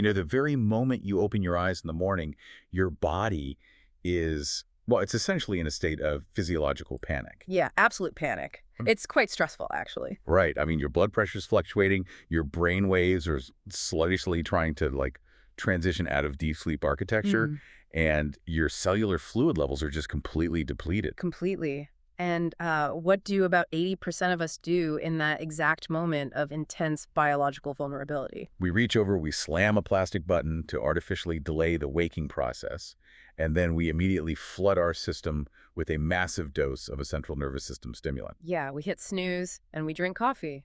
The very moment you open your eyes in the morning, your body is, well, it's essentially in a state of physiological panic. Yeah, absolute panic. It's quite stressful, actually. Right. I mean, your blood pressure's fluctuating, your brain waves are sluggishly trying to transition out of deep sleep architecture, Mm, and your cellular fluid levels are just completely depleted. completely. And what do about 80% of us do in that exact moment of intense biological vulnerability? We reach over, we slam a plastic button to artificially delay the waking process, and then we immediately flood our system with a massive dose of a central nervous system stimulant. Yeah, we hit snooze and we drink coffee.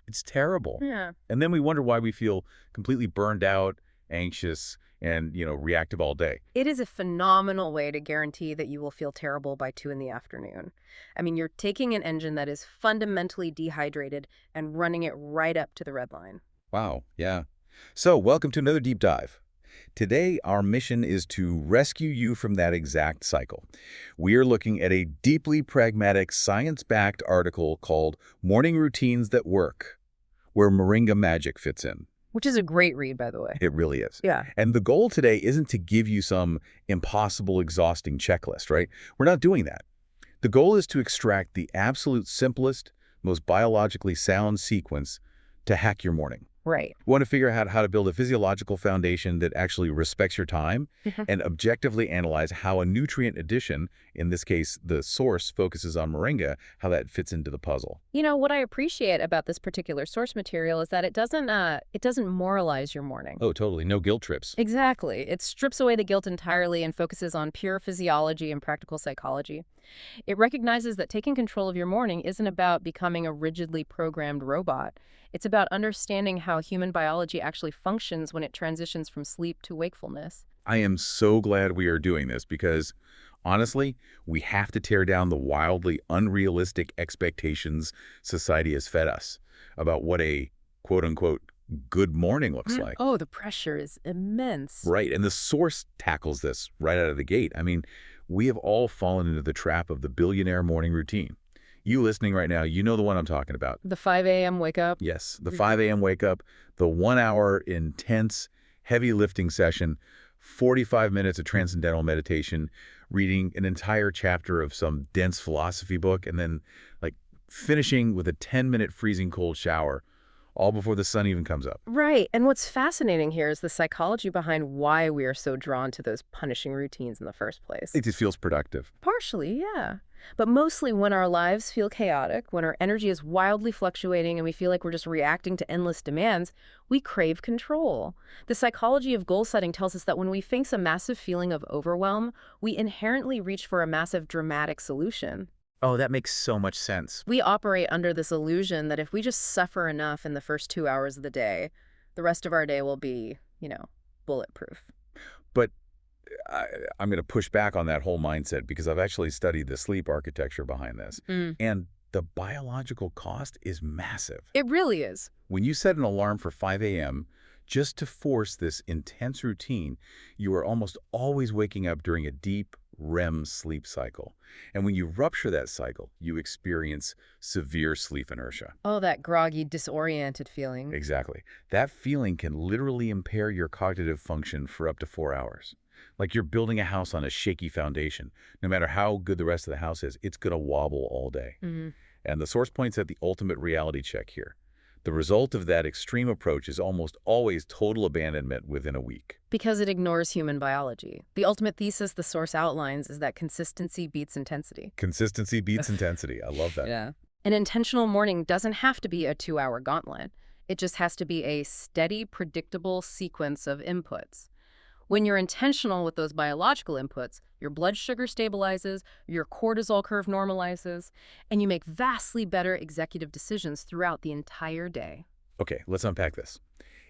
It's terrible. Yeah. And then we wonder why we feel completely burned out, anxious, and, reactive all day. It is a phenomenal way to guarantee that you will feel terrible by 2 in the afternoon. I mean, you're taking an engine that is fundamentally dehydrated and running it right up to the red line. Wow, yeah. So, welcome to another deep dive. Today, our mission is to rescue you from that exact cycle. We are looking at a deeply pragmatic, science-backed article called Morning Routines That Work, where Moringa Magic fits in. Which is a great read, by the way. It really is. Yeah. And the goal today isn't to give you some impossible, exhausting checklist, right? We're not doing that. The goal is to extract the absolute simplest, most biologically sound sequence to hack your morning. Right. We want to figure out how to build a physiological foundation that actually respects your time and objectively analyze how a nutrient addition, in this case, the source focuses on moringa, how that fits into the puzzle. You know, what I appreciate about this particular source material is that it doesn't moralize your morning. Oh, totally. No guilt trips. Exactly. It strips away the guilt entirely and focuses on pure physiology and practical psychology. It recognizes that taking control of your morning isn't about becoming a rigidly programmed robot. It's about understanding how human biology actually functions when it transitions from sleep to wakefulness. I am so glad we are doing this because, honestly, we have to tear down the wildly unrealistic expectations society has fed us about what a quote-unquote good morning looks like. Oh, the pressure is immense. Right, and the source tackles this right out of the gate. I mean, we have all fallen into the trap of the billionaire morning routine. You listening right now, you know the one I'm talking about. The 5 a.m. wake up. Yes, the 5 a.m. wake up, the 1 hour intense, heavy lifting session, 45 minutes of transcendental meditation, reading an entire chapter of some dense philosophy book, and then finishing with a 10-minute freezing cold shower, all before the sun even comes up. Right. And what's fascinating here is the psychology behind why we are so drawn to those punishing routines in the first place. It just feels productive. Partially, yeah. But mostly when our lives feel chaotic, when our energy is wildly fluctuating and we feel like we're just reacting to endless demands, we crave control. The psychology of goal setting tells us that when we face a massive feeling of overwhelm, we inherently reach for a massive dramatic solution. Oh, that makes so much sense. We operate under this illusion that if we just suffer enough in the first 2 hours of the day, the rest of our day will be, bulletproof. But I'm going to push back on that whole mindset because I've actually studied the sleep architecture behind this. And the biological cost is massive. It really is. When you set an alarm for 5 a.m. just to force this intense routine, you are almost always waking up during a deep REM sleep cycle. And when you rupture that cycle, you experience severe sleep inertia. Oh, that groggy, disoriented feeling. Exactly. That feeling can literally impair your cognitive function for up to 4 hours. Like you're building a house on a shaky foundation. No matter how good the rest of the house is, it's going to wobble all day. And the source points at the ultimate reality check here. The result of that extreme approach is almost always total abandonment within a week. Because it ignores human biology. The ultimate thesis the source outlines is that consistency beats intensity. Consistency beats intensity. I love that. Yeah. An intentional morning doesn't have to be a 2-hour gauntlet. It just has to be a steady, predictable sequence of inputs. When you're intentional with those biological inputs, your blood sugar stabilizes, your cortisol curve normalizes, and you make vastly better executive decisions throughout the entire day. Okay, let's unpack this.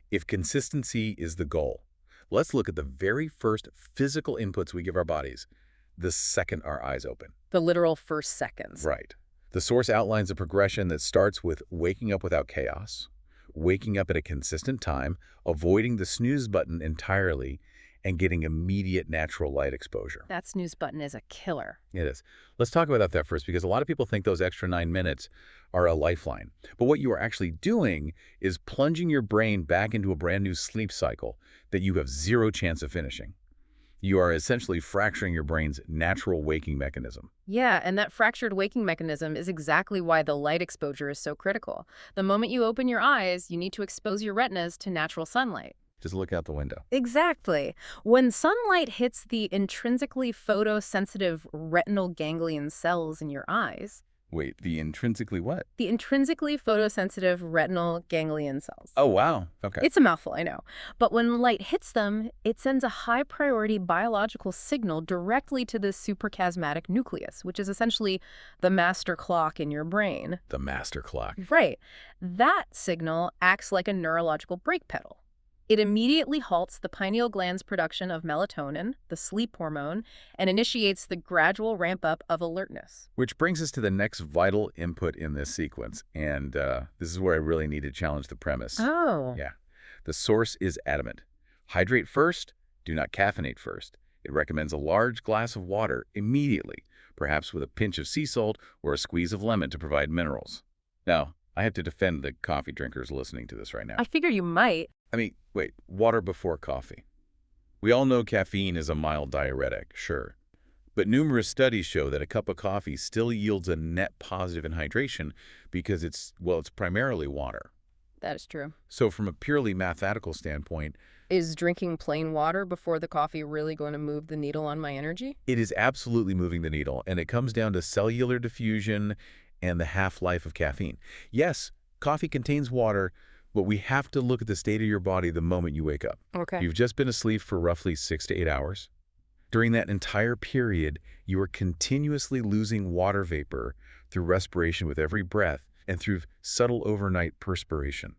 If consistency is the goal, let's look at the very first physical inputs we give our bodies the second our eyes open. The literal first seconds. Right. The source outlines a progression that starts with waking up without chaos, waking up at a consistent time, avoiding the snooze button entirely, and getting immediate natural light exposure. That snooze button is a killer. It is. Let's talk about that first, because a lot of people think those extra 9 minutes are a lifeline. But what you are actually doing is plunging your brain back into a brand new sleep cycle that you have zero chance of finishing. You are essentially fracturing your brain's natural waking mechanism. Yeah, and that fractured waking mechanism is exactly why the light exposure is so critical. The moment you open your eyes, you need to expose your retinas to natural sunlight. Just look out the window. Exactly. When sunlight hits the intrinsically photosensitive retinal ganglion cells in your eyes. Wait, the intrinsically what? The intrinsically photosensitive retinal ganglion cells. Oh, wow. Okay. It's a mouthful, I know. But when light hits them, it sends a high-priority biological signal directly to the suprachiasmatic nucleus, which is essentially the master clock in your brain. The master clock. Right. That signal acts like a neurological brake pedal. It immediately halts the pineal gland's production of melatonin, the sleep hormone, and initiates the gradual ramp-up of alertness. Which brings us to the next vital input in this sequence. And this is where I really need to challenge the premise. Oh. Yeah. The source is adamant. Hydrate first, do not caffeinate first. It recommends a large glass of water immediately, perhaps with a pinch of sea salt or a squeeze of lemon to provide minerals. Now, I have to defend the coffee drinkers listening to this right now. I figure you might. I mean, wait, water before coffee. We all know caffeine is a mild diuretic, sure. But numerous studies show that a cup of coffee still yields a net positive in hydration because it's primarily water. That is true. So from a purely mathematical standpoint, Is drinking plain water before the coffee really going to move the needle on my energy? it is absolutely moving the needle, and it comes down to cellular diffusion and the half-life of caffeine. Yes, coffee contains water, but we have to look at the state of your body the moment you wake up. Okay. You've just been asleep for roughly 6 to 8 hours. During that entire period, you are continuously losing water vapor through respiration with every breath and through subtle overnight perspiration.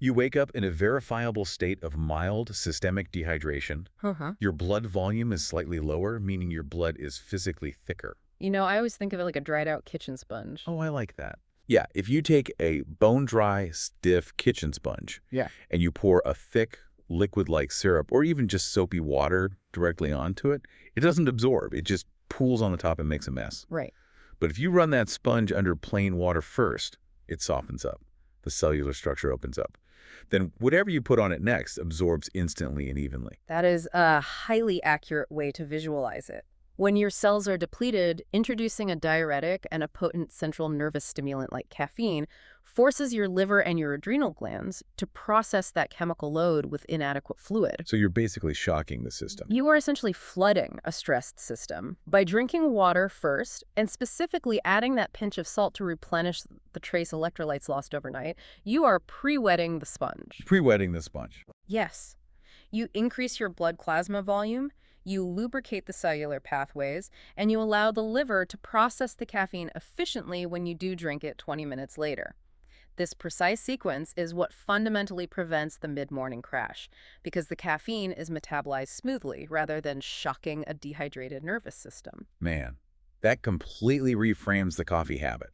You wake up in a verifiable state of mild systemic dehydration. Uh-huh. Your blood volume is slightly lower, meaning your blood is physically thicker. You know, I always think of it like a dried-out kitchen sponge. Oh, I like that. Yeah, if you take a bone-dry, stiff kitchen sponge and you pour a thick, liquid-like syrup or even just soapy water directly onto it, it doesn't absorb. It just pools on the top and makes a mess. Right. But if you run that sponge under plain water first, it softens up. The cellular structure opens up. Then whatever you put on it next absorbs instantly and evenly. That is a highly accurate way to visualize it. When your cells are depleted, introducing a diuretic and a potent central nervous stimulant like caffeine forces your liver and your adrenal glands to process that chemical load with inadequate fluid. So you're basically shocking the system. You are essentially flooding a stressed system. By drinking water first, and specifically adding that pinch of salt to replenish the trace electrolytes lost overnight, you are pre-wetting the sponge. Pre-wetting the sponge. Yes. You increase your blood plasma volume, you lubricate the cellular pathways, and you allow the liver to process the caffeine efficiently when you do drink it 20 minutes later. This precise sequence is what fundamentally prevents the mid-morning crash, because the caffeine is metabolized smoothly rather than shocking a dehydrated nervous system. Man, that completely reframes the coffee habit.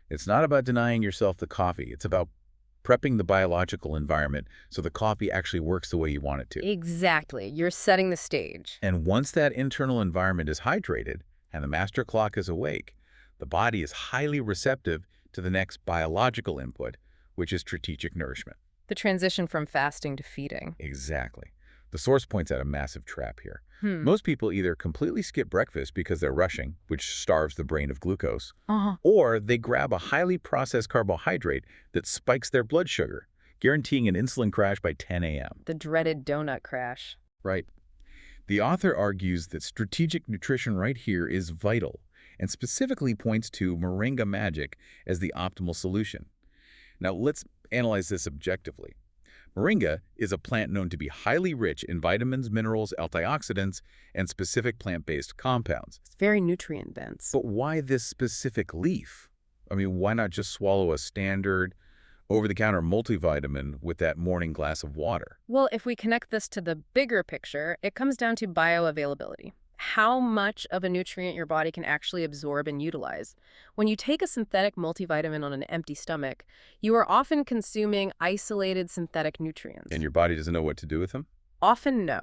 It's not about denying yourself the coffee. It's about prepping the biological environment so the coffee actually works the way you want it to. Exactly. You're setting the stage. And once that internal environment is hydrated and the master clock is awake, the body is highly receptive to the next biological input, which is strategic nourishment. The transition from fasting to feeding. Exactly. The source points out a massive trap here. Most people either completely skip breakfast because they're rushing, which starves the brain of glucose, or they grab a highly processed carbohydrate that spikes their blood sugar, guaranteeing an insulin crash by 10 a.m. The dreaded donut crash. Right. The author argues that strategic nutrition right here is vital, and specifically points to Moringa Magic as the optimal solution. Now, let's analyze this objectively. Moringa is a plant known to be highly rich in vitamins, minerals, antioxidants, and specific plant-based compounds. It's very nutrient dense. But why this specific leaf? I mean, why not just swallow a standard over-the-counter multivitamin with that morning glass of water? Well, if we connect this to the bigger picture, it comes down to bioavailability. How much of a nutrient your body can actually absorb and utilize. When you take a synthetic multivitamin on an empty stomach, you are often consuming isolated synthetic nutrients. And your body doesn't know what to do with them? Often no.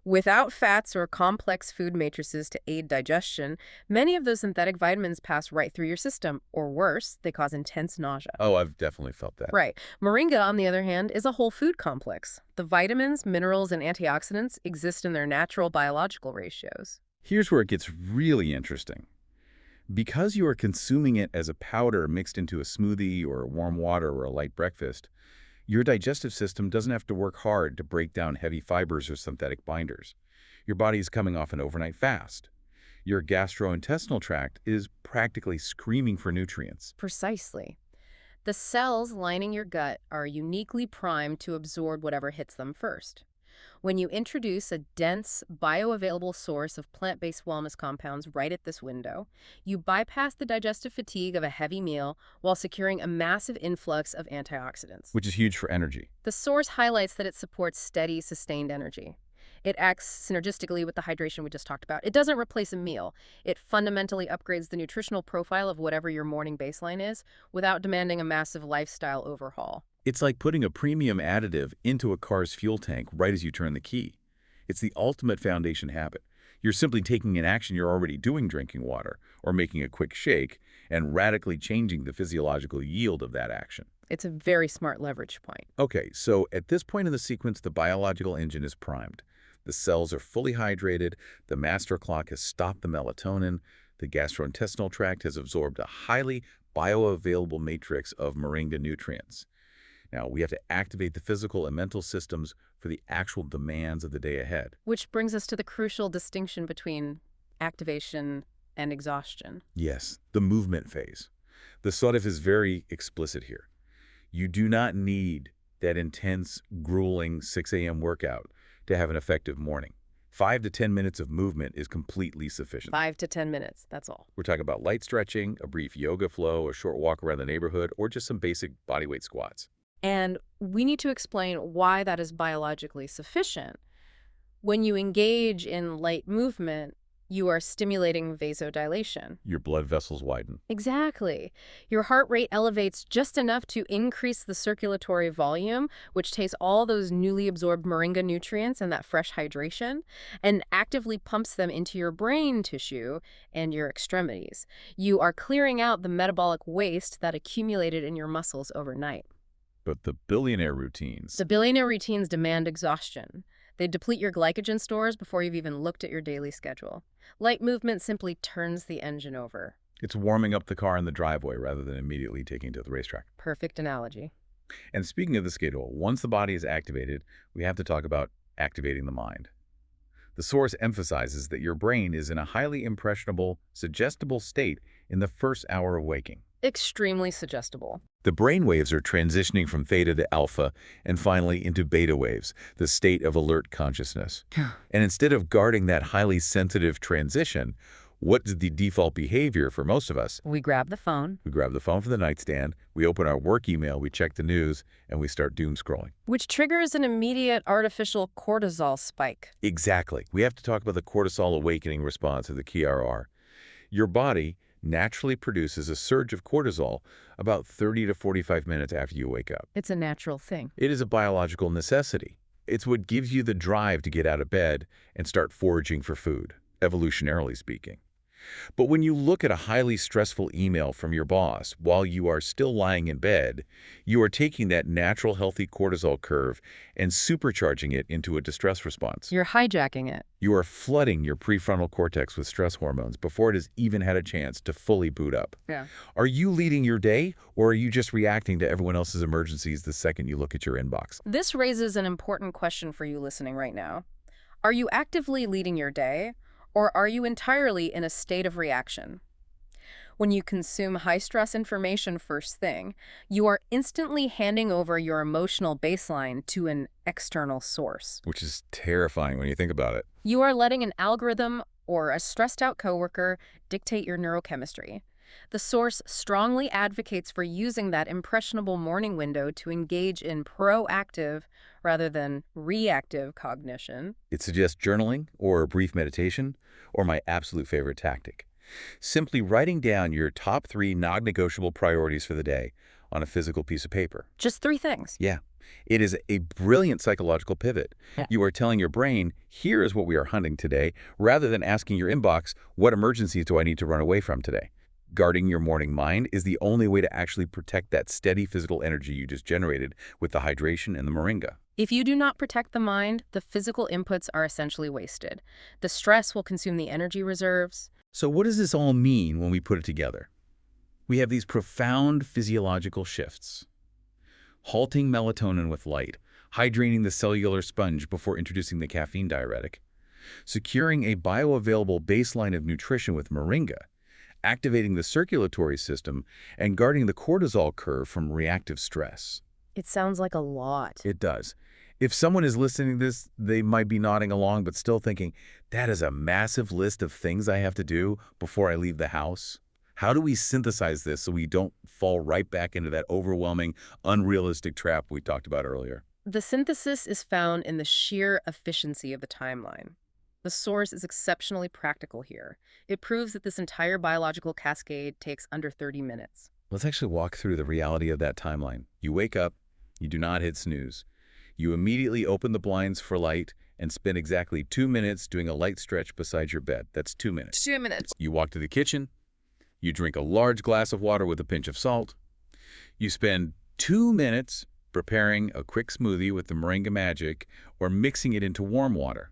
Without fats or complex food matrices to aid digestion, many of those synthetic vitamins pass right through your system, or worse, they cause intense nausea. Oh, I've definitely felt that. Right. Moringa, on the other hand, is a whole food complex. The vitamins, minerals, and antioxidants exist in their natural biological ratios. Here's where it gets really interesting. Because you are consuming it as a powder mixed into a smoothie or warm water or a light breakfast, your digestive system doesn't have to work hard to break down heavy fibers or synthetic binders. Your body is coming off an overnight fast. Your gastrointestinal tract is practically screaming for nutrients. Precisely. The cells lining your gut are uniquely primed to absorb whatever hits them first. When you introduce a dense, bioavailable source of plant-based wellness compounds right at this window, you bypass the digestive fatigue of a heavy meal while securing a massive influx of antioxidants. Which is huge for energy. The source highlights that it supports steady, sustained energy. It acts synergistically with the hydration we just talked about. It doesn't replace a meal. It fundamentally upgrades the nutritional profile of whatever your morning baseline is without demanding a massive lifestyle overhaul. It's like putting a premium additive into a car's fuel tank right as you turn the key. It's the ultimate foundation habit. You're simply taking an action you're already doing, drinking water, or making a quick shake, and radically changing the physiological yield of that action. It's a very smart leverage point. Okay, so at this point in the sequence, the biological engine is primed. The cells are fully hydrated, the master clock has stopped the melatonin, the gastrointestinal tract has absorbed a highly bioavailable matrix of moringa nutrients. Now, we have to activate the physical and mental systems for the actual demands of the day ahead. Which brings us to the crucial distinction between activation and exhaustion. Yes, the movement phase. The Sodif is very explicit here. You do not need that intense, grueling 6 a.m. workout to have an effective morning. 5 to 10 minutes of movement is completely sufficient. 5 to 10 minutes, that's all. We're talking about light stretching, a brief yoga flow, a short walk around the neighborhood, or just some basic bodyweight squats. And we need to explain why that is biologically sufficient. When you engage in light movement, you are stimulating vasodilation. Your blood vessels widen. Exactly. Your heart rate elevates just enough to increase the circulatory volume, which takes all those newly absorbed moringa nutrients and that fresh hydration, and actively pumps them into your brain tissue and your extremities. You are clearing out the metabolic waste that accumulated in your muscles overnight. But the billionaire routines... The billionaire routines demand exhaustion. They deplete your glycogen stores before you've even looked at your daily schedule. Light movement simply turns the engine over. It's warming up the car in the driveway rather than immediately taking it to the racetrack. Perfect analogy. And speaking of the schedule, once the body is activated, we have to talk about activating the mind. The source emphasizes that your brain is in a highly impressionable, suggestible state in the first hour of waking. Extremely suggestible. The brain waves are transitioning from theta to alpha and finally into beta waves, the state of alert consciousness. And instead of guarding that highly sensitive transition, what is the default behavior for most of us? We grab the phone. We grab the phone from the nightstand, we open our work email, we check the news, and we start doom scrolling. Which triggers an immediate artificial cortisol spike. Exactly. We have to talk about the cortisol awakening response, or the KRR. Your body naturally produces a surge of cortisol about 30 to 45 minutes after you wake up. It's a natural thing. It is a biological necessity. It's what gives you the drive to get out of bed and start foraging for food, evolutionarily speaking. But when you look at a highly stressful email from your boss while you are still lying in bed, you are taking that natural healthy cortisol curve and supercharging it into a distress response. You're hijacking it. You are flooding your prefrontal cortex with stress hormones before it has even had a chance to fully boot up. Yeah. Are you leading your day, or are you just reacting to everyone else's emergencies the second you look at your inbox? This raises an important question for you listening right now. Are you actively leading your day, or are you entirely in a state of reaction? When you consume high-stress information first thing, you are instantly handing over your emotional baseline to an external source. Which is terrifying when you think about it. You are letting an algorithm or a stressed-out coworker dictate your neurochemistry. The source strongly advocates for using that impressionable morning window to engage in proactive rather than reactive cognition. It suggests journaling or a brief meditation, or my absolute favorite tactic. Simply writing down your top 3 non-negotiable priorities for the day on a physical piece of paper. Just 3 things. Yeah, it is a brilliant psychological pivot. Yeah. You are telling your brain, here is what we are hunting today, rather than asking your inbox, what emergencies do I need to run away from today? Guarding your morning mind is the only way to actually protect that steady physical energy you just generated with the hydration and the moringa. If you do not protect the mind, the physical inputs are essentially wasted. The stress will consume the energy reserves. So what does this all mean when we put it together? We have these profound physiological shifts. Halting melatonin with light, hydrating the cellular sponge before introducing the caffeine diuretic, securing a bioavailable baseline of nutrition with moringa, activating the circulatory system, and guarding the cortisol curve from reactive stress. It sounds like a lot. It does. If someone is listening to this, they might be nodding along but still thinking, that is a massive list of things I have to do before I leave the house. How do we synthesize this so we don't fall right back into that overwhelming, unrealistic trap we talked about earlier? The synthesis is found in the sheer efficiency of the timeline. The source is exceptionally practical here. It proves that this entire biological cascade takes under 30 minutes. Let's actually walk through the reality of that timeline. You wake up, you do not hit snooze. You immediately open the blinds for light and spend exactly 2 minutes doing a light stretch beside your bed. That's 2 minutes. 2 minutes. You walk to the kitchen. You drink a large glass of water with a pinch of salt. You spend 2 minutes preparing a quick smoothie with the Moringa Magic or mixing it into warm water.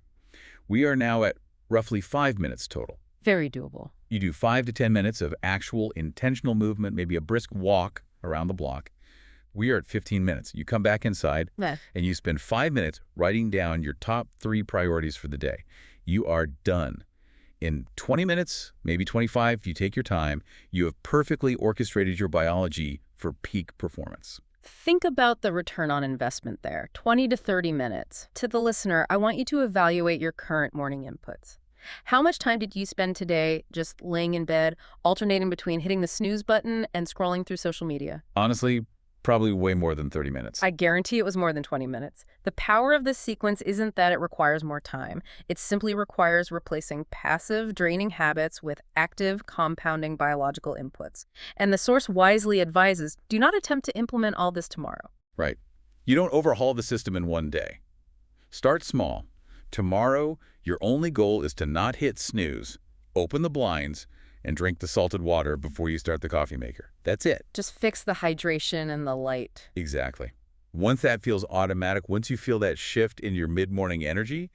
We are now at roughly 5 minutes total. Very doable. You do 5 to 10 minutes of actual intentional movement, maybe a brisk walk around the block. We are at 15 minutes. You come back inside and you spend 5 minutes writing down your top 3 priorities for the day. You are done. In 20 minutes, maybe 25, if you take your time, you have perfectly orchestrated your biology for peak performance. Think about the return on investment there, 20 to 30 minutes. To the listener, I want you to evaluate your current morning inputs. How much time did you spend today just laying in bed, alternating between hitting the snooze button and scrolling through social media? Honestly, probably way more than 30 minutes. I guarantee it was more than 20 minutes. The power of this sequence isn't that it requires more time. It simply requires replacing passive, draining habits with active, compounding biological inputs. And the source wisely advises, do not attempt to implement all this tomorrow. Right. You don't overhaul the system in one day. Start small. Tomorrow, your only goal is to not hit snooze, open the blinds, and drink the salted water before you start the coffee maker. That's it. Just fix the hydration and the light. Exactly. Once that feels automatic, once you feel that shift in your mid-morning energy,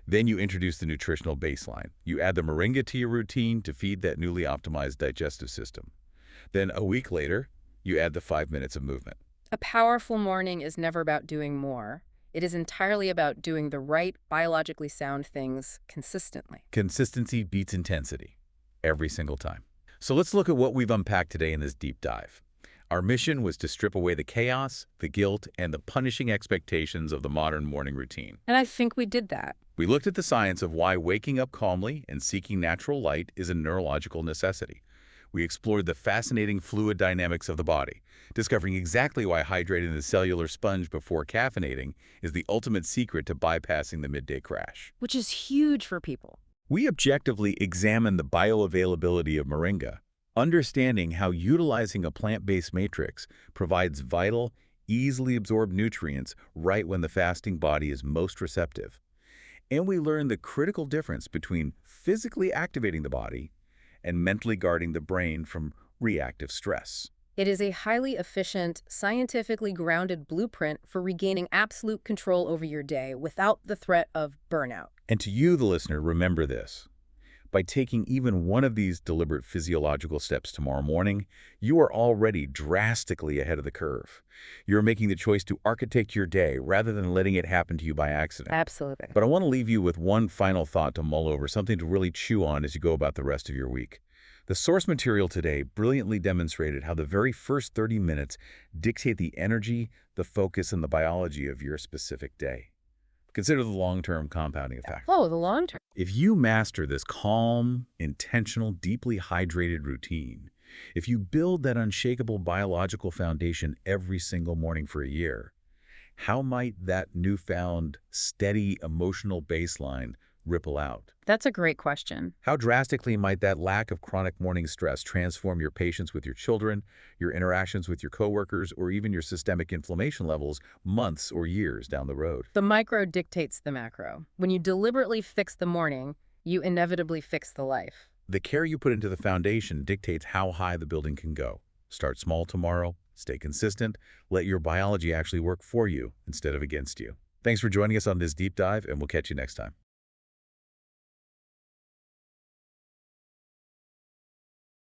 then you introduce the nutritional baseline. You add the moringa to your routine to feed that newly optimized digestive system. Then a week later, you add the 5 minutes of movement. A powerful morning is never about doing more. It is entirely about doing the right, biologically sound things consistently. Consistency beats intensity every single time. So let's look at what we've unpacked today in this deep dive. Our mission was to strip away the chaos, the guilt, and the punishing expectations of the modern morning routine. And I think we did that. We looked at the science of why waking up calmly and seeking natural light is a neurological necessity. We explored the fascinating fluid dynamics of the body, discovering exactly why hydrating the cellular sponge before caffeinating is the ultimate secret to bypassing the midday crash. Which is huge for people. We objectively examined the bioavailability of moringa, understanding how utilizing a plant-based matrix provides vital, easily absorbed nutrients right when the fasting body is most receptive. And we learned the critical difference between physically activating the body and mentally guarding the brain from reactive stress. It is a highly efficient, scientifically grounded blueprint for regaining absolute control over your day without the threat of burnout. And to you, the listener, remember this. By taking even one of these deliberate physiological steps tomorrow morning, you are already drastically ahead of the curve. You're making the choice to architect your day rather than letting it happen to you by accident. Absolutely. But I want to leave you with one final thought to mull over, something to really chew on as you go about the rest of your week. The source material today brilliantly demonstrated how the very first 30 minutes dictate the energy, the focus, and the biology of your specific day. Consider the long-term compounding effect. Oh, the long term. If you master this calm, intentional, deeply hydrated routine, if you build that unshakable biological foundation every single morning for a year, how might that newfound, steady emotional baseline ripple out? That's a great question. How drastically might that lack of chronic morning stress transform your patience with your children, your interactions with your coworkers, or even your systemic inflammation levels months or years down the road? The micro dictates the macro. When you deliberately fix the morning, you inevitably fix the life. The care you put into the foundation dictates how high the building can go. Start small tomorrow, stay consistent, let your biology actually work for you instead of against you. Thanks for joining us on this deep dive, and we'll catch you next time.